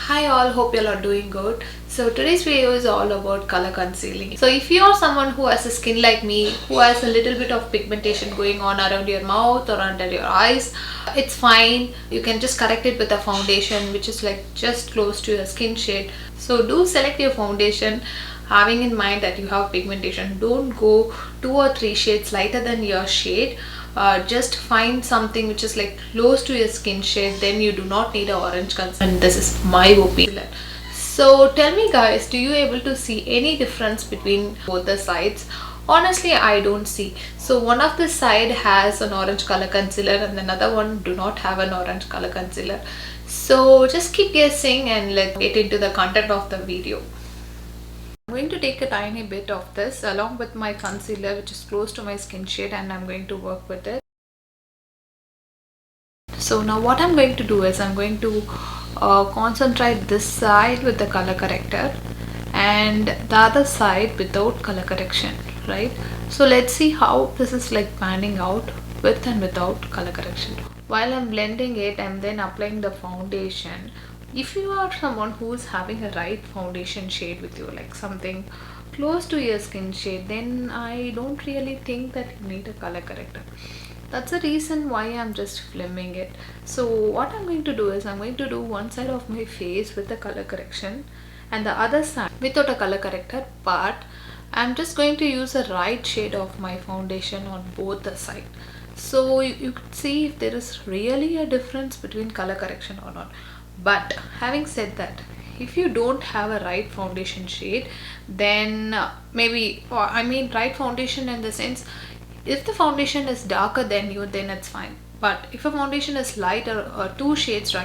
Hi all, hope you all are doing good. So today's video is all about color concealing. So if you are someone who has a skin like me, who has a little bit of pigmentation going on around your mouth or under your eyes, it's fine. You can just correct it with a foundation which is like just close to your skin shade. So do select your foundation having in mind that you have pigmentation. Don't go 2 or 3 shades lighter than your shade. Just find something which is like close to your skin shade, then you do not need an orange concealer, and this is my opinion. So tell me guys, do you able to see any difference between both the sides? Honestly, I don't see. So one of the side has an orange color concealer and another one do not have an orange color concealer. So just keep guessing and let's get into the content of the video. I'm going to take a tiny bit of this along with my concealer which is close to my skin shade, and I'm going to work with it. So now what I'm going to do is I'm going to concentrate this side with the color corrector and the other side without color correction, right? So let's see how this is like panning out with and without color correction. While I'm blending it, I'm then applying the foundation. If you are someone who is having a right foundation shade with you, like something close to your skin shade, then I don't really think that you need a color corrector. That's the reason why I'm just filming it. So what I'm going to do is I'm going to do one side of my face with the color correction and the other side without a color corrector, but I'm just going to use the right shade of my foundation on both the side. So you could see if there is really a difference between color correction or not. But having said that, if you don't have a right foundation shade, then maybe, or I mean right foundation in the sense, if the foundation is darker than you, then it's fine. But if a foundation is lighter or 2 shades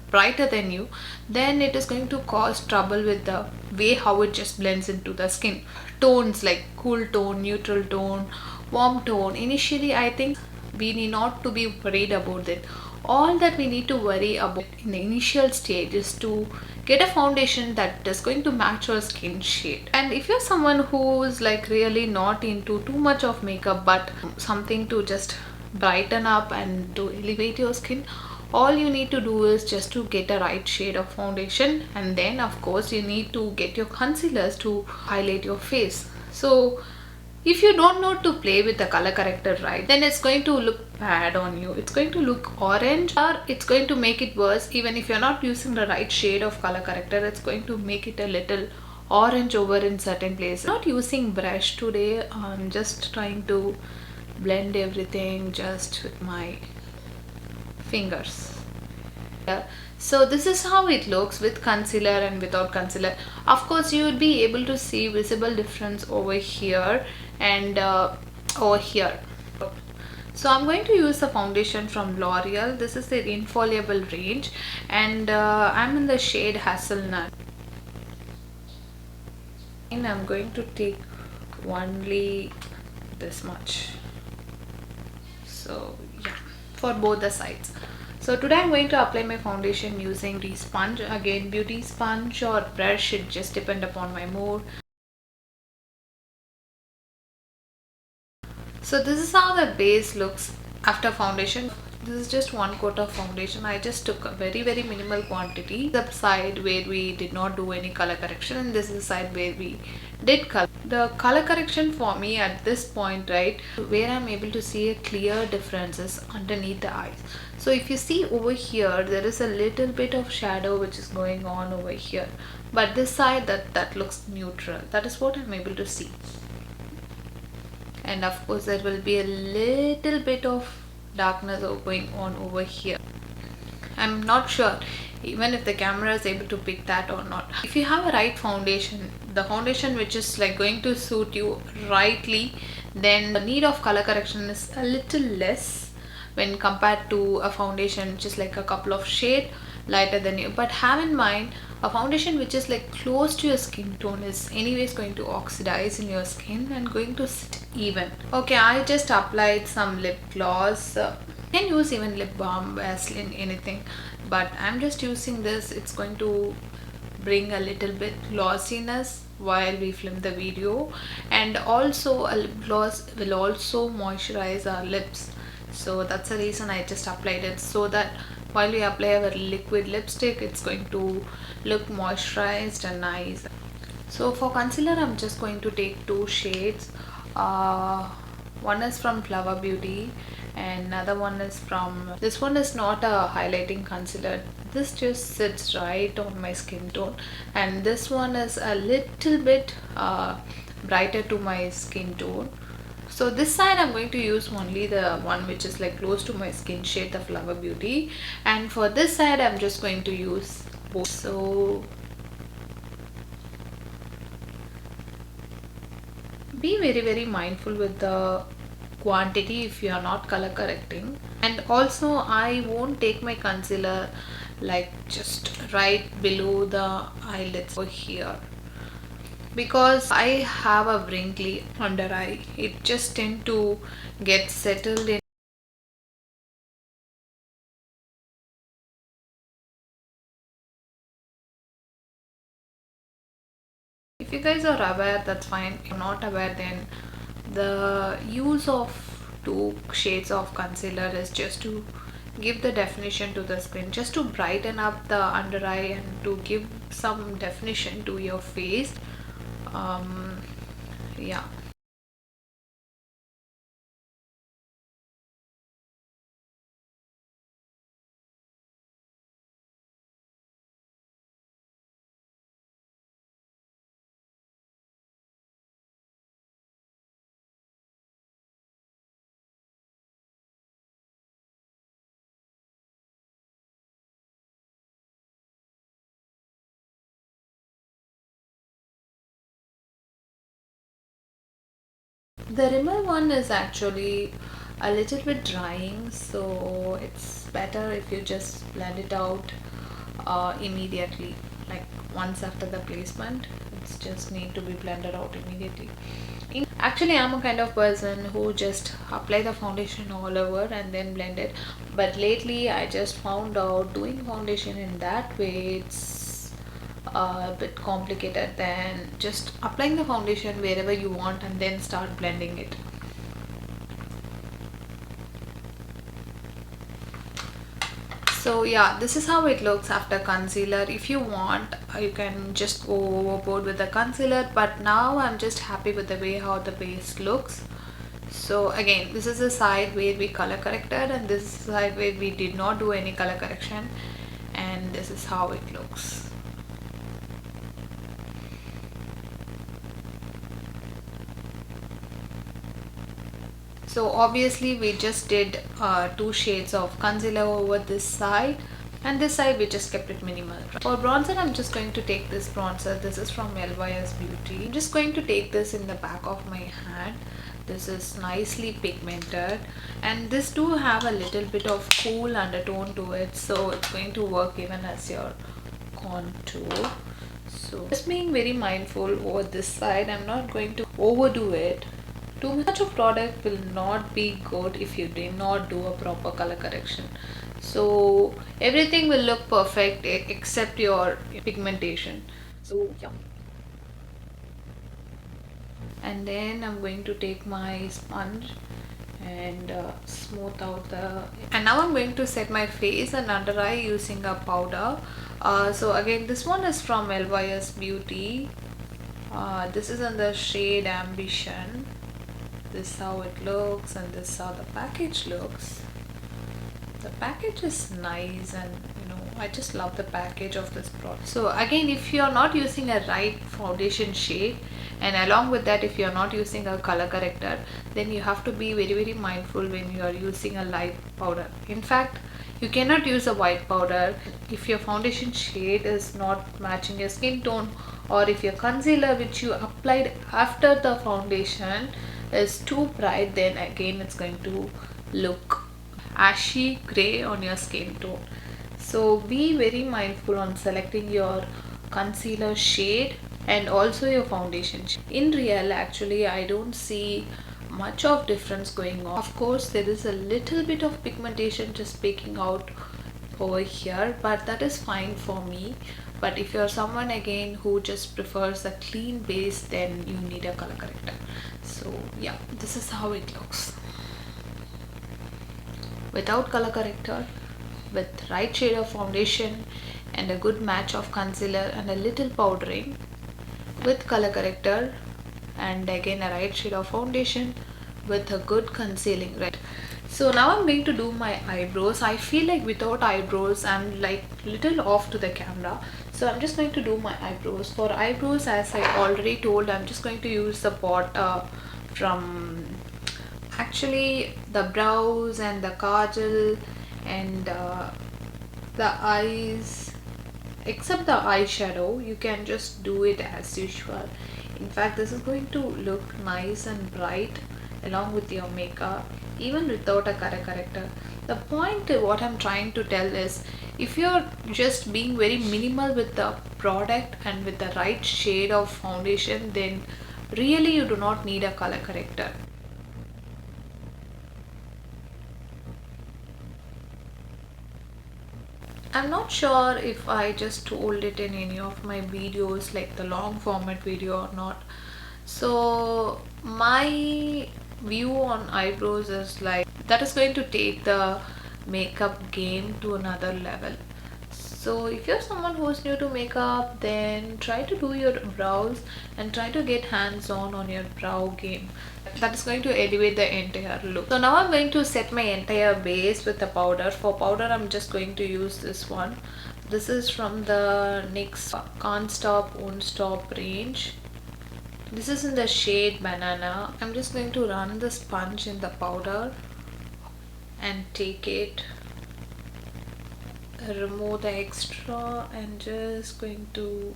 brighter than you, then it is going to cause trouble with the way how it just blends into the skin. Tones like cool tone, neutral tone, warm tone. Initially, I think we need not to be worried about it. All that we need to worry about in the initial stage is to get a foundation that is going to match your skin shade. And if you're someone who is like really not into too much of makeup but something to just brighten up and to elevate your skin, all you need to do is just to get a right shade of foundation, and then of course you need to get your concealers to highlight your face. So if you don't know to play with the color corrector right, then it's going to look bad on you. It's going to look orange, or it's going to make it worse. Even if you're not using the right shade of color corrector, it's going to make it a little orange over in certain places. I'm not using brush today. I'm just trying to blend everything just with my fingers. So this is how it looks with concealer and without concealer. Of course you would be able to see visible difference over here and over here. So I'm going to use the foundation from L'Oreal. This is the infallible range, and I'm in the shade Hazelnut. And I'm going to take only this much. So yeah, for both the sides. So today I'm going to apply my foundation using the sponge. Again, beauty sponge or brush, it just depend upon my mood. So this is how the base looks after foundation. This is just one coat of foundation. I just took a very minimal quantity. The side where we did not do any color correction, and this is the side where we did color. The color correction for me at this point, right, where I'm able to see a clear differences underneath the eyes. So if you see over here, there is a little bit of shadow which is going on over here, but this side that looks neutral. That is what I'm able to see. And of course there will be a little bit of darkness going on over here. I'm not sure even if the camera is able to pick that or not. If you have a right foundation, the foundation which is like going to suit you rightly, then the need of color correction is a little less when compared to a foundation which is like a couple of shades lighter than you. But have in mind, a foundation which is like close to your skin tone is anyways going to oxidize in your skin and going to sit even. Okay, I just applied some lip gloss. You can use even lip balm, Vaseline, anything, but I'm just using this. It's going to bring a little bit glossiness while we film the video, and also a lip gloss will also moisturize our lips. so that's the reason I just applied it, so that while we apply our liquid lipstick, it's going to look moisturized and nice. So for concealer, I'm just going to take two shades. uh, One is from Flower Beauty and another one is from, this one is not a highlighting concealer, this just sits right on my skin tone, and this one is a little bit brighter to my skin tone. So this side I'm going to use only the one which is like close to my skin shade, the Flower Beauty, and for this side I'm just going to use both. So be very mindful with the quantity if you are not color correcting. And also I won't take my concealer like just right below the eyelids over here, because I have a wrinkly under eye. It just tend to get settled in. If you guys are aware, that's fine. If you're not aware, then the use of two shades of concealer is just to give the definition to the skin, just to brighten up the under eye and to give some definition to your face. Yeah. The Rimmel one is actually a little bit drying, so it's better if you just blend it out immediately, like once after the placement. It's just need to be blended out immediately. Actually, I'm a kind of person who just apply the foundation all over and then blend it. But lately, I just found out doing foundation in that way, it's a bit complicated than just applying the foundation wherever you want and then start blending it. So yeah, this is how it looks after concealer. If you want, you can just go overboard with the concealer, but now I'm just happy with the way how the base looks. So again, this is the side where we color corrected and this is the side where we did not do any color correction, and this is how it looks. So obviously we just did two shades of concealer over this side, and this side we just kept it minimal. For bronzer, I'm just going to take this bronzer. This is from LYS Beauty. I'm just going to take this in the back of my hand. This is nicely pigmented and this do have a little bit of cool undertone to it, so it's going to work even as your contour. So just being very mindful over this side. I'm not going to overdo it. Too much of product will not be good if you did not do a proper color correction. So everything will look perfect except your pigmentation. So yeah. And then I'm going to take my sponge and smooth out the, and now I'm going to set my face and under eye using a powder. So again, this one is from LYS Beauty. This is in the shade Ambition. This is how it looks and this is how the package looks. The package is nice, and I just love the package of this product. So again, if you are not using a right foundation shade, and along with that if you are not using a color corrector, then you have to be very mindful when you are using a light powder. In fact, you cannot use a white powder if your foundation shade is not matching your skin tone, or if your concealer which you applied after the foundation is too bright, then again it's going to look ashy gray on your skin tone. So be very mindful on selecting your concealer shade and also your foundation shade. In real, actually I don't see much of difference going on. Of course there is a little bit of pigmentation just peeking out over here, but that is fine for me. But if you're someone again who just prefers a clean base, then you need a color corrector. So yeah, this is how it looks. without color corrector, with right shade of foundation and a good match of concealer and a little powdering, with color corrector and again a right shade of foundation with a good concealing, right? So now I'm going to do my eyebrows. I feel like without eyebrows I'm like little off to the camera, so I'm just going to do my eyebrows. For eyebrows, as I already told, I'm just going to use the pot from actually the brows and the kajal and the eyes. Except the eyeshadow, you can just do it as usual. In fact, this is going to look nice and bright along with your makeup even without a color corrector. The point what I'm trying to tell is, if you're just being very minimal with the product and with the right shade of foundation, then really you do not need a color corrector. I'm not sure if I just told it in any of my videos, like the long format video, or not. So my view on eyebrows is like that is going to take the makeup game to another level. So if you're someone who's new to makeup, then try to do your brows and try to get hands on your brow game. That is going to elevate the entire look. So now I'm going to set my entire base with the powder. For powder, I'm just going to use this one. This is from the NYX Can't Stop Won't Stop range. This is in the shade Banana. I'm just going to run the sponge in the powder and take it, remove the extra, and just going to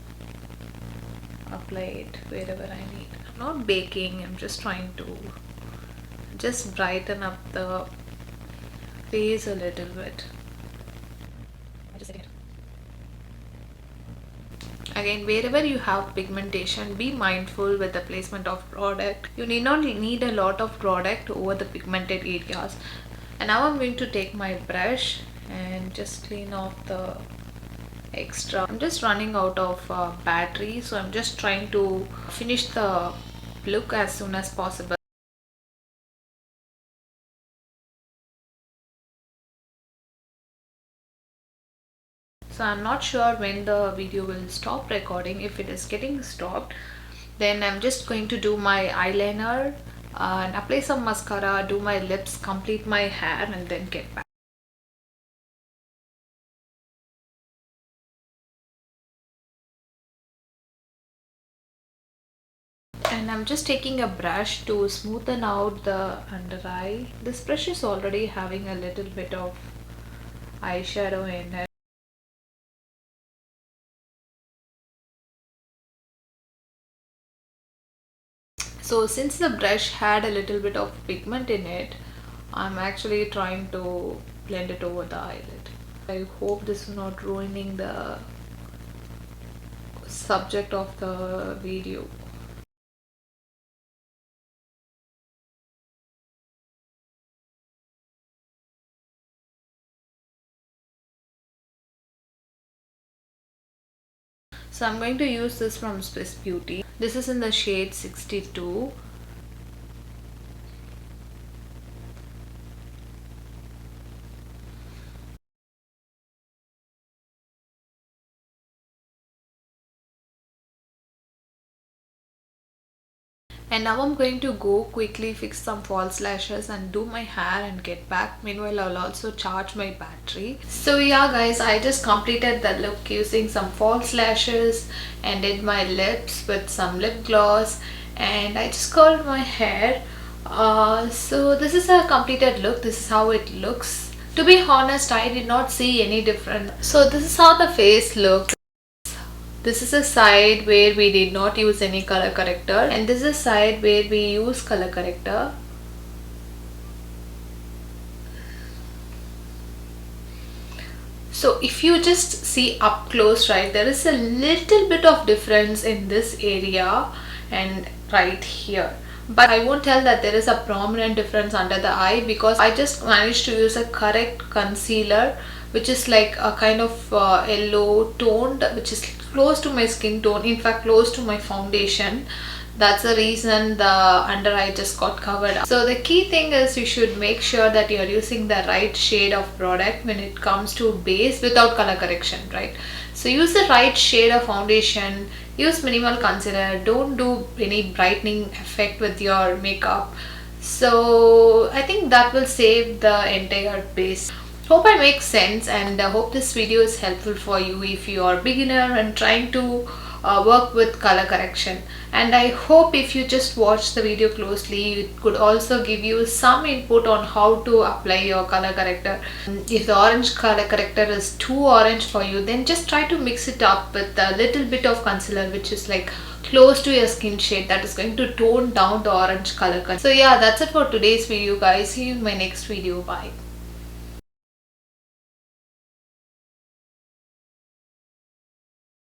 apply it wherever I need. I'm not baking, I'm just trying to just brighten up the face a little bit. Again, wherever you have pigmentation, be mindful with the placement of product. You need not need a lot of product over the pigmented areas. And now I'm going to take my brush and just clean off the extra. I'm just running out of battery, so I'm just trying to finish the look as soon as possible. So I'm not sure when the video will stop recording. If it is getting stopped, then I'm just going to do my eyeliner and apply some mascara, do my lips, complete my hair, and then get back. And I'm just taking a brush to smoothen out the under eye. This brush is already having a little bit of eyeshadow in it. So since the brush had a little bit of pigment in it, I'm actually trying to blend it over the eyelid. I hope this is not ruining the subject of the video. So I'm going to use this from Swiss Beauty. This is in the shade 62. And now I'm going to go quickly fix some false lashes and do my hair and get back. Meanwhile, I'll also charge my battery. So yeah guys, I just completed the look using some false lashes and did my lips with some lip gloss, and I just curled my hair. So this is a completed look. This is how it looks. To be honest, I did not see any difference. So this is how the face looks. This is a side where we did not use any color corrector, and this is a side where we use color corrector. So if you just see up close, right, there is a little bit of difference in this area and right here. But I won't tell that there is a prominent difference under the eye, because I just managed to use a correct concealer, which is like a kind of yellow toned, which is close to my skin tone, in fact close to my foundation. That's the reason the under eye just got covered up. So the key thing is you should make sure that you're using the right shade of product when it comes to base without color correction, right? So use the right shade of foundation, use minimal concealer, don't do any brightening effect with your makeup. So I think that will save the entire base. Hope I make sense, and I hope this video is helpful for you if you are beginner and trying to work with color correction. And I hope if you just watch the video closely, it could also give you some input on how to apply your color corrector. If the orange color corrector is too orange for you, then just try to mix it up with a little bit of concealer which is like close to your skin shade, that is going to tone down the orange color. So yeah, that's it for today's video guys. See you in my next video. Bye.